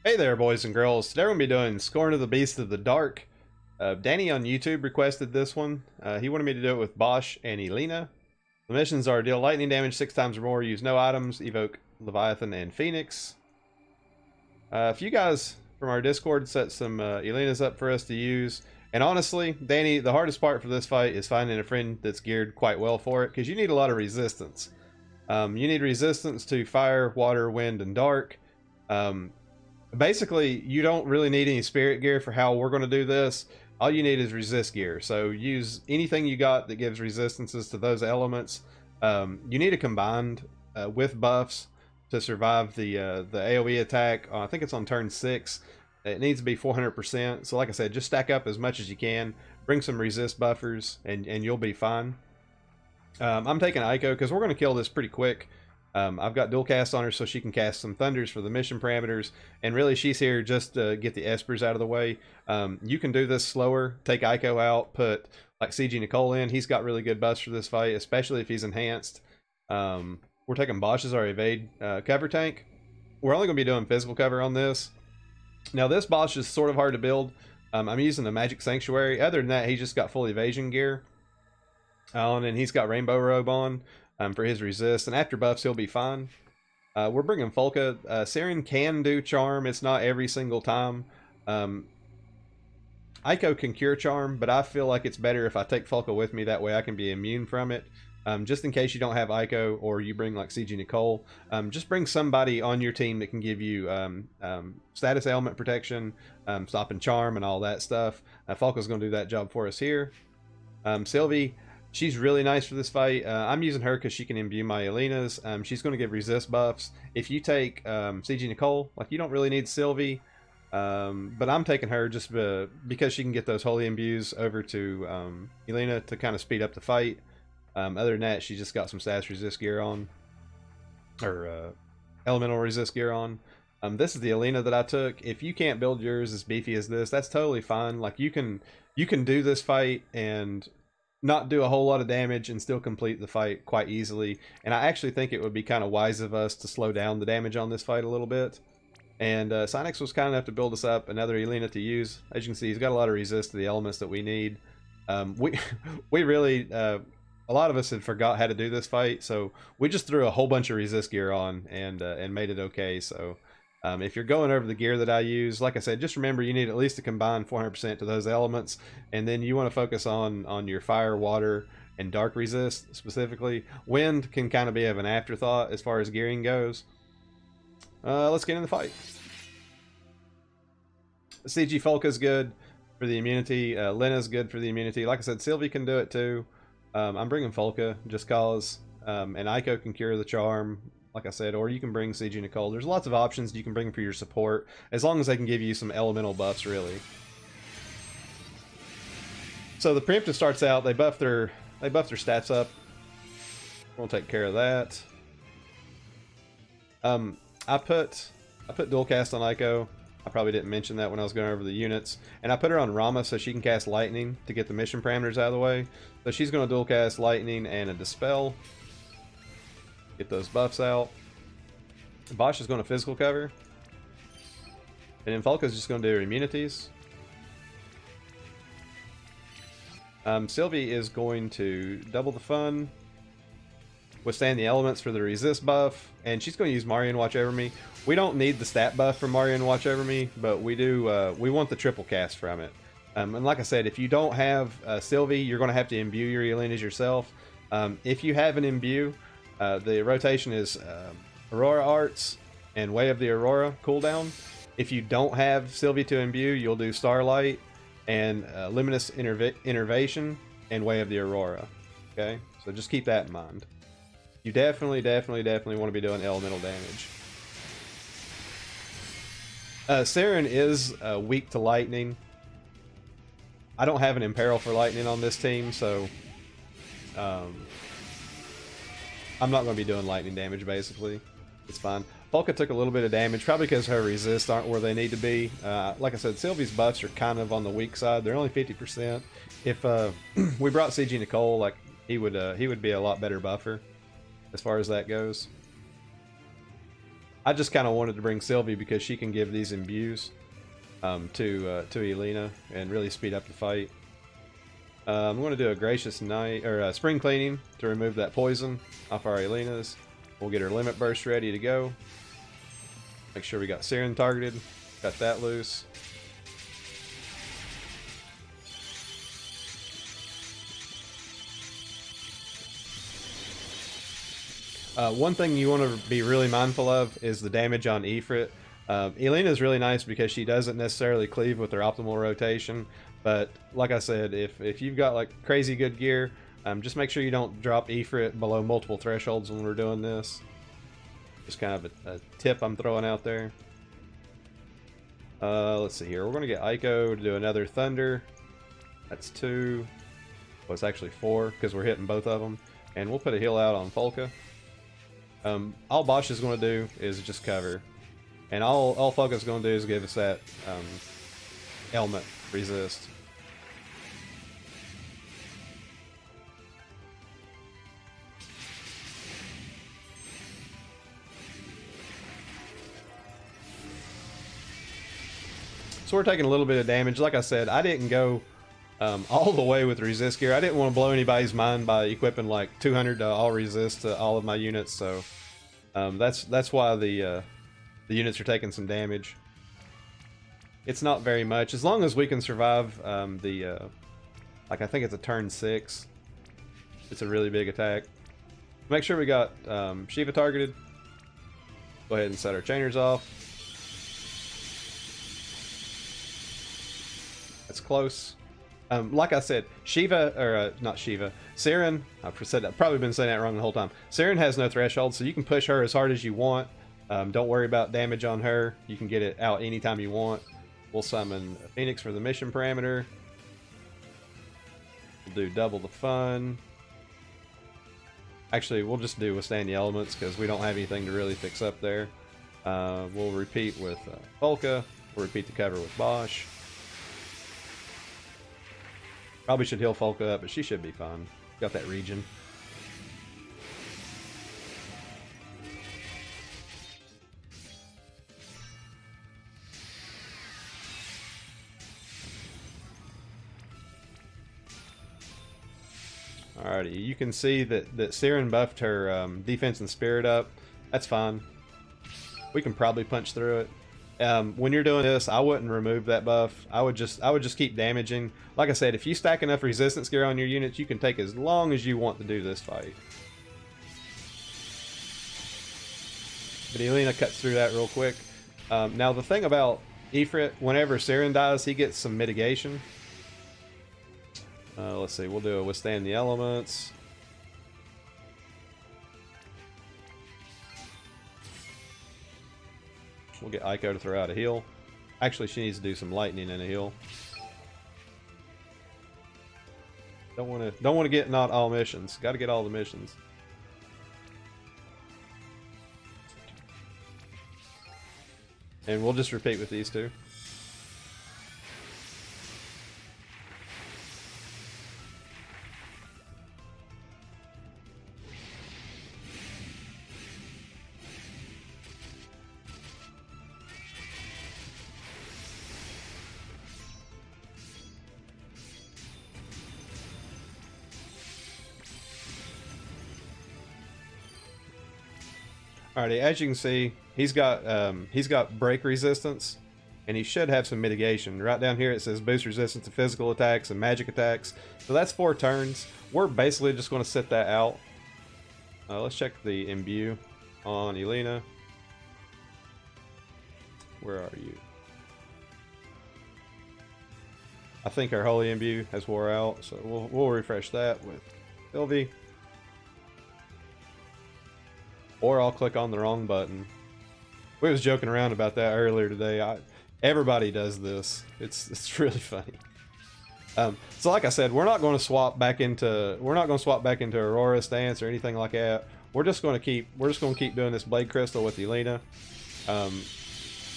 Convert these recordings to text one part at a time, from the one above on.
Hey there, boys and girls. Today we're going to be doing Scorn of the Beast of the Dark. Danny on YouTube requested this one. He wanted me to do it with Bosch and Elena. The missions are deal lightning damage 6 times or more, use no items, evoke Leviathan and Phoenix. A few guys from our Discord set some Elenas up for us to use. And honestly, Danny, the hardest part for this fight is finding a friend that's geared quite well for it, because you need a lot of resistance. You need resistance to fire, water, wind, and dark. Basically, you don't really need any spirit gear for how we're going to do this. All you need is resist gear. So use anything you got that gives resistances to those elements. You need a combined with buffs to survive the AoE attack. I think it's on turn 6. It needs to be 400%. So like I said, just stack up as much as you can. Bring some resist buffers and you'll be fine. I'm taking Aiko because we're going to kill this pretty quick. I've got dual cast on her so she can cast some thunders for the mission parameters, and really she's here just to get the espers out of the way. You can do this slower, take Aiko out, put like CG Nicole in. He's got really good buffs for this fight, especially if he's enhanced. We're taking Bosch as our evade cover tank. We're only going to be doing physical cover on this. Now this Bosch is sort of hard to build. I'm using the Magic Sanctuary. Other than that, he's just got full evasion gear on, and he's got Rainbow Robe on. For his resist, and after buffs he'll be fine. We're bringing Folka. Siren can do charm, it's not every single time. Aiko can cure charm, but I feel like it's better if I take Folka with me, that way I can be immune from it. Just in case you don't have Aiko, or you bring like CG Nicole, just bring somebody on your team that can give you status element protection, stopping charm and all that stuff. Folka's going to do that job for us here. Sylvie, she's really nice for this fight. I'm using her because she can imbue my Elenas. She's going to give resist buffs. If you take CG Nicole, like, you don't really need Sylvie, but I'm taking her just because she can get those holy imbues over to Elena to kind of speed up the fight. Other than that, she just got some status resist gear on, or elemental resist gear on. This is the Elena that I took. If you can't build yours as beefy as this, that's totally fine. Like, you can do this fight and not do a whole lot of damage and still complete the fight quite easily. And I actually think it would be kind of wise of us to slow down the damage on this fight a little bit. And Sinex was kind enough to build us up another Elena to use. As you can see, he's got a lot of resist to the elements that we need. We really, a lot of us had forgot how to do this fight, so we just threw a whole bunch of resist gear on and made it okay. So if you're going over the gear that I use, like I said, just remember you need at least a combined 400% to those elements, and then you want to focus on your fire, water, and dark resist specifically. Wind can kind of be of an afterthought as far as gearing goes. Let's get in the fight. CG Folka's good for the immunity. Lena's good for the immunity. Like I said, Sylvie can do it too. I'm bringing Folka just cause, and Aiko can cure the charm, like I said, or you can bring CG Nicole. There's lots of options you can bring for your support, as long as they can give you some elemental buffs, really. So the preemptive starts out, they buff their stats up. We'll take care of that. I put dual cast on Aiko. I probably didn't mention that when I was going over the units. And I put her on Rama so she can cast lightning to get the mission parameters out of the way. So she's going to dual cast lightning and a dispel. Get those buffs out. Bosch is going to physical cover. And then Folka's just going to do her immunities. Sylvie is going to double the fun. Withstand the elements for the resist buff. And she's going to use Marion Watch Over Me. We don't need the stat buff from Marion Watch Over Me, but we do. We want the triple cast from it. And like I said, if you don't have Sylvie, you're going to have to imbue your Elenas yourself. If you have an imbue, the rotation is Aurora Arts and Way of the Aurora cooldown. If you don't have Sylvie to imbue, you'll do Starlight and Luminous Innervation and Way of the Aurora. Okay, so just keep that in mind. You definitely want to be doing elemental damage. Siren is weak to lightning. I don't have an imperil for lightning on this team, so I'm not going to be doing lightning damage, basically. It's fine. Folka took a little bit of damage, probably because her resists aren't where they need to be. Like I said, Sylvie's buffs are kind of on the weak side. They're only 50%. If we brought CG Nicole, like, he would be a lot better buffer as far as that goes. I just kind of wanted to bring Sylvie because she can give these imbues to Elena and really speed up the fight. I'm going to do a Gracious Night, or Spring Cleaning to remove that poison off our Elenas. We'll get her Limit Burst ready to go. Make sure we got Siren targeted. Got that loose. One thing you want to be really mindful of is the damage on Ifrit. Elena is really nice because she doesn't necessarily cleave with her optimal rotation, but like I said, if you've got like crazy good gear, just make sure you don't drop Ifrit below multiple thresholds when we're doing this. Just kind of a tip I'm throwing out there. Let's see here. We're going to get Aiko to do another Thunder. That's 2. Well, it's actually 4 because we're hitting both of them. And we'll put a heal out on Folka. All Bosch is going to do is just cover. And all Folka's going to do is give us that element resist. So we're taking a little bit of damage. Like I said, I didn't go all the way with resist gear. I didn't want to blow anybody's mind by equipping like 200 all resist to all of my units. So that's why the units are taking some damage. It's not very much, as long as we can survive like I think it's a turn 6. It's a really big attack. Make sure we got Shiva targeted. Go ahead and set our chainers off. That's close. Like I said, Shiva, or not Shiva, Siren, I've probably been saying that wrong the whole time. Siren has no threshold, so you can push her as hard as you want. Don't worry about damage on her. You can get it out anytime you want. We'll summon a Phoenix for the mission parameter. We'll do double the fun. Actually, we'll just do Withstand the Elements because we don't have anything to really fix up there. We'll repeat with Volca. We'll repeat the cover with Bosch. Probably should heal Folka up, but she should be fine. Got that region. Alrighty, you can see that Siren buffed her defense and spirit up. That's fine. We can probably punch through it. When you're doing this, I wouldn't remove that buff. I would just keep damaging. Like I said, if you stack enough resistance gear on your units, you can take as long as you want to do this fight. But Elena cuts through that real quick. Now the thing about Ifrit, whenever Siren dies, he gets some mitigation. Let's see, we'll do a Withstand the Elements. We'll get Aiko to throw out a heal. Actually, she needs to do some lightning and a heal. Don't want to get not all missions. Got to get all the missions. And we'll just repeat with these two. Alrighty, as you can see, he's got break resistance, and he should have some mitigation. Right down here it says boost resistance to physical attacks and magic attacks. So that's 4 turns. We're basically just going to sit that out. Let's check the imbue on Elena. Where are you? I think our holy imbue has wore out, so we'll refresh that with Sylvie. Or I'll click on the wrong button. We was joking around about that earlier today. Everybody does this. It's really funny. So like I said, we're not going to swap back into Aurora stance or anything like that. We're just going to keep doing this Blade Crystal with Elena.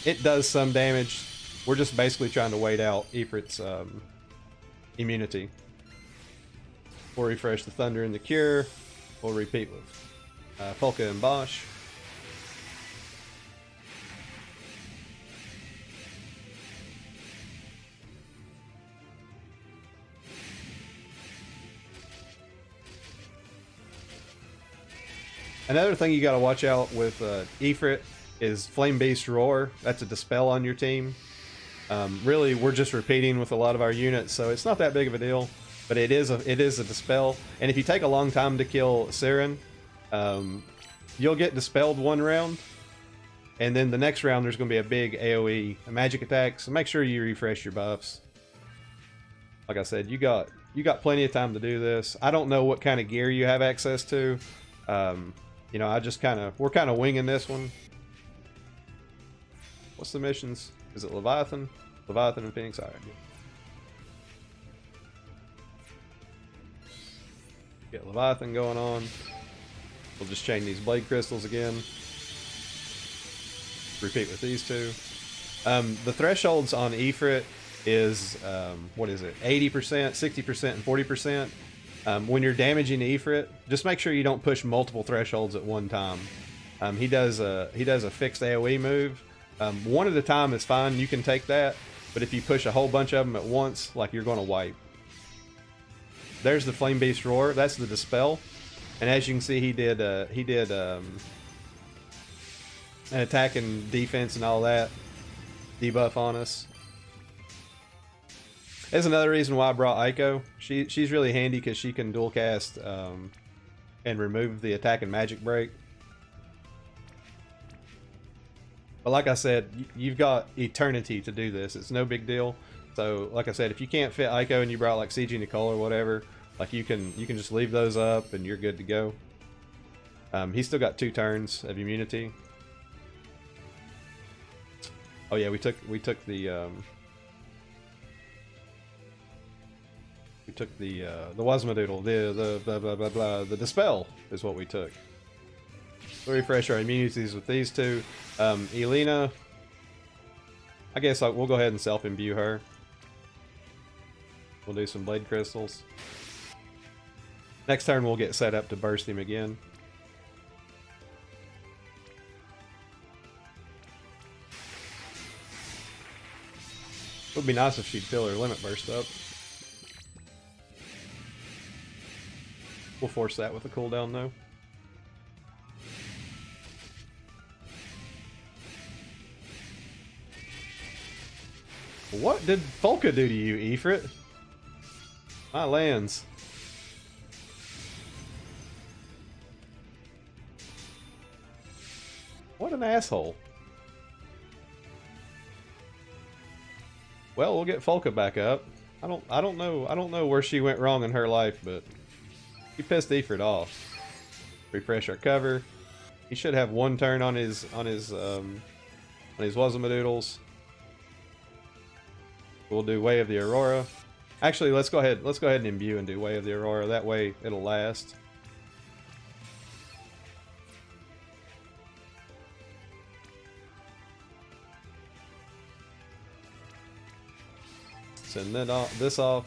It does some damage. We're just basically trying to wait out Ifrit's immunity. We'll refresh the Thunder and the Cure. We'll repeat with Folka and Bosch. Another thing you got to watch out with Ifrit is Flame Beast Roar. That's a dispel on your team. Really, we're just repeating with a lot of our units, so it's not that big of a deal. But it is a dispel, and if you take a long time to kill Siren, you'll get dispelled one round, and then the next round there's going to be a big AOE, a magic attack. So make sure you refresh your buffs. Like I said, you got plenty of time to do this. I don't know what kind of gear you have access to. You know, we're kind of winging this one. What's the missions? Is it Leviathan? Leviathan and Phoenix? All right. Get Leviathan going on. We'll just chain these blade crystals again. Repeat with these two. The thresholds on Ifrit is, what is it? 80%, 60%, and 40%. When you're damaging Ifrit, just make sure you don't push multiple thresholds at one time. He does a fixed AoE move. One at a time is fine, you can take that, but if you push a whole bunch of them at once, like, you're going to wipe. There's the Flame Beast Roar, that's the dispel, and as you can see, he did an attack and defense and all that debuff on us. There's another reason why I brought Aiko. She's really handy because she can dual cast and remove the attack and magic break. But like I said, you've got eternity to do this. It's no big deal. So like I said, if you can't fit Aiko and you brought like CG Nicole or whatever, like you can just leave those up and you're good to go. He's still got 2 turns of immunity. Oh yeah, we took the Wasmadoodle, the dispel is what we took. We'll refresh our immunities with these two. Elena, I guess we'll go ahead and self-imbue her. We'll do some blade crystals. Next turn we'll get set up to burst him again. It would be nice if she'd fill her limit burst up. We'll force that with a cooldown though. What did Folka do to you, Ifrit? My lands. What an asshole. Well, we'll get Folka back up. I don't know where she went wrong in her life, but he pissed Ifrit off. Refresh our cover. He should have 1 turn on his Wasmadoodles. We'll do Way of the Aurora. Actually, let's go ahead and imbue and do Way of the Aurora. That way it'll last. Send this off.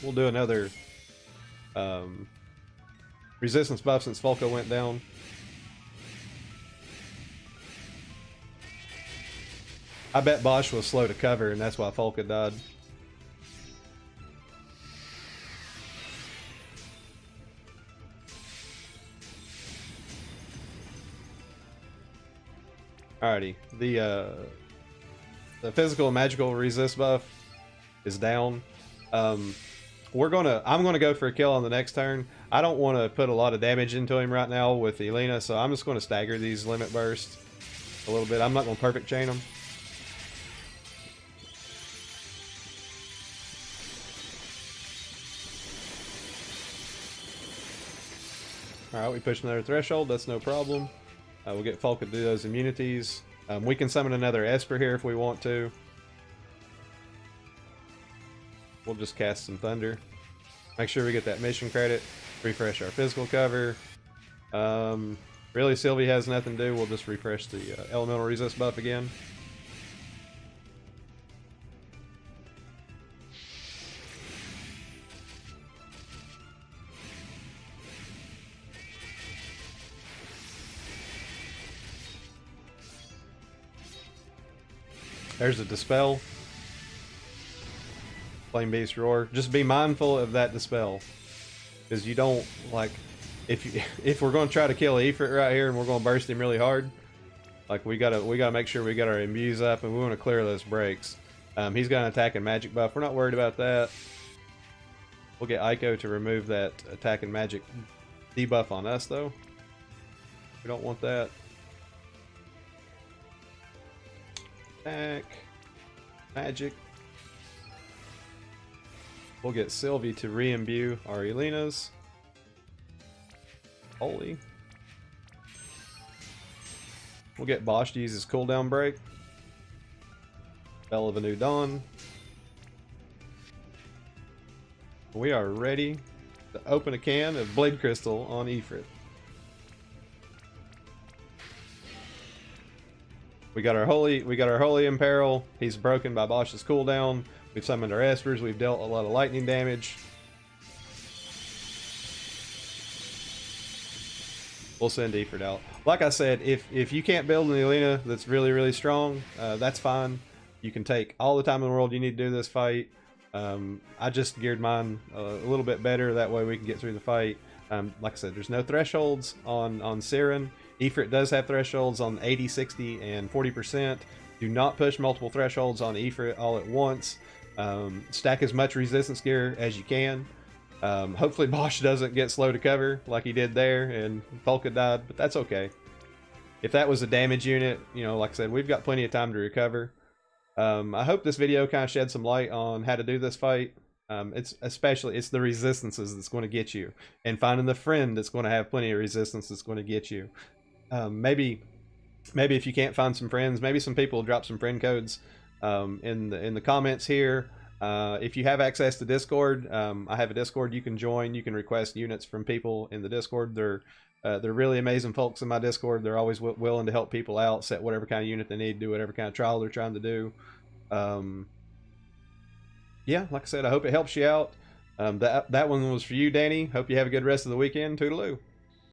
We'll do another resistance buff since Folka went down. I bet Bosch was slow to cover, and that's why Folka died. Alrighty, the physical and magical resist buff is down. I'm gonna go for a kill on the next turn. I don't want to put a lot of damage into him right now with Elena, so I'm just going to stagger these limit bursts a little bit. I'm not going to perfect chain them. Alright, we push another threshold, that's no problem. We'll get Folka to do those immunities. We can summon another Esper here if we want to. We'll just cast some Thunder. Make sure we get that mission credit. Refresh our physical cover. Really, Sylvie has nothing to do. We'll just refresh the elemental resist buff again. There's a dispel. Flame Beast Roar. Just be mindful of that dispel, because you don't, like, if we're going to try to kill Ifrit right here and we're going to burst him really hard, like we gotta make sure we got our imbues up and we want to clear those breaks. He's got an attack and magic buff. We're not worried about that. We'll get Ico to remove that attack and magic debuff on us though. We don't want that. Attack. Magic. We'll get Sylvie to re-imbue our Elenas. Holy. We'll get Bosch to use his cooldown break. Bell of a New Dawn. We are ready to open a can of Blade Crystal on Ifrit. We got our Holy Imperil. He's broken by Bosch's cooldown. We've summoned our Espers. We've dealt a lot of lightning damage. We'll send Ifrit out. Like I said, if you can't build an Elena that's really strong, that's fine. You can take all the time in the world you need to do this fight. I just geared mine a little bit better. That way we can get through the fight. Like I said, there's no thresholds on Siren. Ifrit does have thresholds on 80, 60, and 40%. Do not push multiple thresholds on Ifrit all at once. Stack as much resistance gear as you can. Hopefully Bosch doesn't get slow to cover like he did there and Polka died, but that's okay. If that was a damage unit, you know, like I said, we've got plenty of time to recover. I hope this video kind of shed some light on how to do this fight. It's the resistances that's going to get you, and finding the friend that's going to have plenty of resistance that's going to get you. Maybe if you can't find some friends, maybe some people will drop some friend codes in the comments here. If you have access to Discord, I have a Discord you can join. You can request units from people in the Discord. They're really amazing folks in my Discord. They're always willing to help people out, set whatever kind of unit they need, do whatever kind of trial they're trying to do. Yeah, like I said, I hope it helps you out. That one was for you, Danny. Hope you have a good rest of the weekend. Toodaloo.